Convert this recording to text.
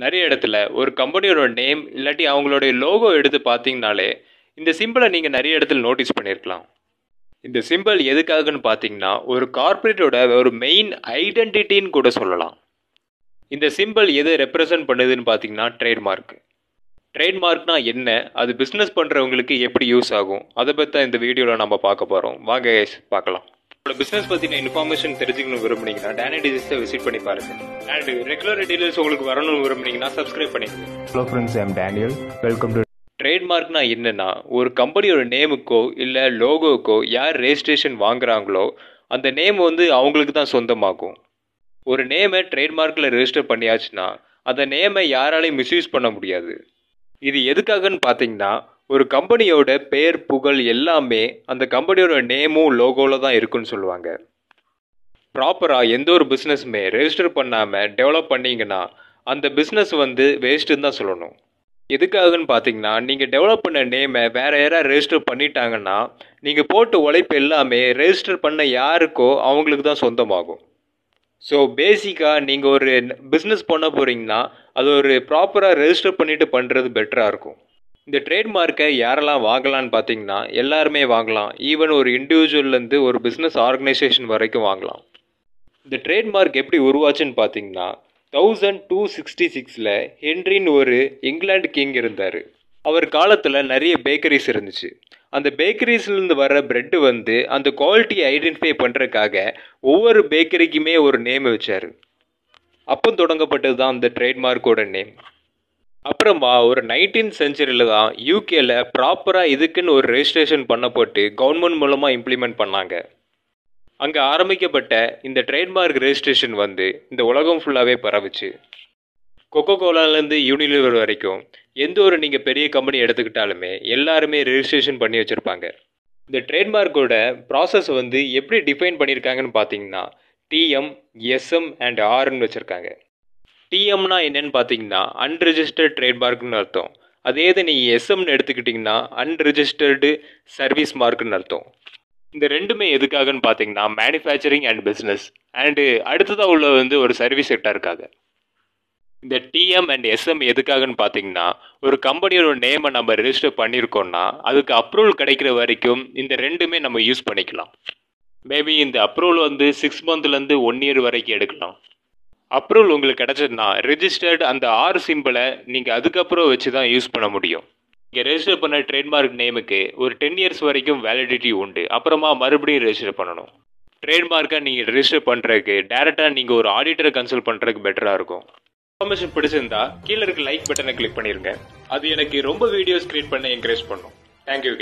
நிறைய இடத்துல ஒரு கம்பெனியோட நேம் இல்லாட்டி அவங்களுடைய லோகோ எடுத்து பார்த்தீங்கனாலே இந்த சிம்பிளை நீங்கள் நிறைய இடத்துல நோட்டீஸ் பண்ணியிருக்கலாம். இந்த சிம்பிள் எதுக்காகன்னு பார்த்தீங்கன்னா ஒரு கார்ப்பரேட்டோட ஒரு மெயின் ஐடென்டிட்டின்னு கூட சொல்லலாம். இந்த சிம்பிள் எதை ரெப்ரசன்ட் பண்ணுதுன்னு பார்த்தீங்கன்னா ட்ரேட்மார்க். ட்ரேட்மார்க்னா என்ன, அது பிஸ்னஸ் பண்ணுறவங்களுக்கு எப்படி யூஸ் ஆகும், அதை பற்றி தான் இந்த வீடியோவில் நம்ம பார்க்க போகிறோம். வாங்க guys பார்க்கலாம். உங்களோட பிஸ்னஸ் பற்றின இன்ஃபர்மேஷன் தெரிஞ்சுக்கணும் விரும்புனீங்கன்னா Dany டிசைன்ஸை விசிட் பண்ணி பாருங்க. அண்ட் ரெகுலர் டீடைல்ஸ் உங்களுக்கு வரணும்னு விரும்புனீங்கன்னா சப்ஸ்கிரைப் பண்ணிக்கோங்க. Hello friends, I am Daniel. Welcome to ட்ரேட்மார்க்னா என்னன்னா ஒரு கம்பெனியோட நேமுக்கோ இல்லை லோகோக்கோ யார் ரெஜிஸ்ட்ரேஷன் வாங்குறாங்களோ அந்த நேம் வந்து அவங்களுக்கு தான் சொந்தமாகும். ஒரு நேமை ட்ரேட்மார்க்கில் ரெஜிஸ்டர் பண்ணியாச்சுன்னா அந்த நேமை யாராலையும் மிஸ்யூஸ் பண்ண முடியாது. இது எதுக்காகன்னு பார்த்தீங்கன்னா ஒரு கம்பெனியோட பெயர் புகழ் எல்லாமே அந்த கம்பெனியோட நேமும் லோகோவில் தான் இருக்குன்னு சொல்லுவாங்க. ப்ராப்பராக எந்த ஒரு பிஸ்னஸுமே ரெஜிஸ்டர் பண்ணாமல் டெவலப் பண்ணிங்கன்னா அந்த பிஸ்னஸ் வந்து வேஸ்ட்டுன்னு தான் சொல்லணும். எதுக்காகன்னு பார்த்தீங்கன்னா நீங்கள் டெவலப் பண்ண நேமை வேறு யாராவது ரெஜிஸ்டர் பண்ணிட்டாங்கன்னா நீங்கள் போட்டு உழைப்பு எல்லாமே ரெஜிஸ்டர் பண்ண யாருக்கோ அவங்களுக்கு தான் சொந்தமாகும். ஸோ பேசிக்காக நீங்கள் ஒரு பிஸ்னஸ் பண்ண போகிறீங்கன்னா அது ஒரு ப்ராப்பராக ரெஜிஸ்டர் பண்ணிவிட்டு பண்ணுறது பெட்டராக இருக்கும். இந்த ட்ரேட்மார்க்கை யாரெல்லாம் வாங்கலான்னு பார்த்தீங்கன்னா எல்லாருமே வாங்கலாம். ஈவன் ஒரு இண்டிவிஜுவல்லேருந்து ஒரு பிஸ்னஸ் ஆர்கனைசேஷன் வரைக்கும் வாங்கலாம். இந்த ட்ரேட்மார்க் எப்படி உருவாச்சுன்னு பார்த்தீங்கன்னா 1266 ஹென்ரின்னு ஒரு இங்கிலாந்து கிங் இருந்தார். அவர் காலத்தில் நிறைய பேக்கரிஸ் இருந்துச்சு. அந்த பேக்கரிஸ்லேருந்து வர பிரெட்டு வந்து அந்த குவாலிட்டியை ஐடென்டிஃபை பண்ணுறதுக்காக ஒவ்வொரு பேக்கரிக்குமே ஒரு நேம் வச்சார். அப்போ தொடங்கப்பட்டது தான் அந்த ட்ரேட்மார்க்கோட நேம். அப்புறமா ஒரு 19th செஞ்சுரியில் தான் யூகேல ப்ராப்பராக இதுக்குன்னு ஒரு ரெஜிஸ்ட்ரேஷன் பண்ணப்பட்டு கவர்மெண்ட் மூலமாக இம்ப்ளிமெண்ட் பண்ணாங்க. அங்கே ஆரம்பிக்கப்பட்ட இந்த ட்ரேட்மார்க் ரெஜிஸ்ட்ரேஷன் வந்து இந்த உலகம் ஃபுல்லாகவே பரவுச்சு. கொக்கோ கோலாலேருந்து யூனிலிவர் வரைக்கும் எந்த ஒரு நீங்கள் பெரிய கம்பெனி எடுத்துக்கிட்டாலுமே எல்லாருமே ரெஜிஸ்ட்ரேஷன் பண்ணி வச்சுருப்பாங்க. இந்த ட்ரேட்மார்க்கோட ப்ராசஸ் வந்து எப்படி டிஃபைன் பண்ணியிருக்காங்கன்னு பார்த்தீங்கன்னா டிஎம், எஸ்எம் அண்ட் ஆர்ன்னு வச்சுருக்காங்க. டிஎம்னா என்னன்னு பார்த்தீங்கன்னா அன்ரெஜிஸ்டர்ட் ட்ரேட்மார்க்னு அர்த்தம். அதே இது நீங்கள் எஸ்எம்னு எடுத்துக்கிட்டிங்கன்னா அன்ரெஜிஸ்டர்டு சர்வீஸ் மார்க்குன்னு அர்த்தம். இந்த ரெண்டுமே எதுக்காகன்னு பார்த்தீங்கன்னா மேனுஃபேக்சரிங் அண்ட் பிஸ்னஸ் அண்டு அடுத்ததாக உள்ள வந்து ஒரு சர்வீஸ் செக்டாருக்காக. இந்த டிஎம் அண்ட் எஸ்எம் எதுக்காகன்னு பார்த்தீங்கன்னா ஒரு கம்பெனியோட நேமை நம்ம ரெஜிஸ்டர் பண்ணியிருக்கோம்னா அதுக்கு அப்ரூவல் கிடைக்கிற வரைக்கும் இந்த ரெண்டுமே நம்ம யூஸ் பண்ணிக்கலாம். மேபி இந்த அப்ரூவல் வந்து 6 மந்த்லேருந்து 1 year வரைக்கும் எடுக்கலாம். அப்ரூவல் உங்களுக்கு கிடச்சதுன்னா ரெஜிஸ்டர்டு அந்த ஆர் சிம்பிளை நீங்கள் அதுக்கப்புறம் வச்சு தான் யூஸ் பண்ண முடியும். இங்கே ரெஜிஸ்டர் பண்ண ட்ரேட்மார்க் நேமுக்கு ஒரு 10 years வரைக்கும் வேலிடிட்டி உண்டு. அப்புறமா மறுபடியும் ரெஜிஸ்டர் பண்ணணும். ட்ரேட்மார்க்கை நீங்கள் ரெஜிஸ்டர் பண்ணுறதுக்கு டேரெக்டாக நீங்கள் ஒரு ஆடிட்டரை கன்சல்ட் பண்ணுறதுக்கு பெட்டராக இருக்கும். இன்ஃபர்மேஷன் பிடிச்சிருந்தா கீழே இருக்க லைக் பட்டனை கிளிக் பண்ணிருங்க. அது எனக்கு ரொம்ப வீடியோஸ் கிரியேட் பண்ண என்கரேஜ் பண்ணும். தேங்க்யூ.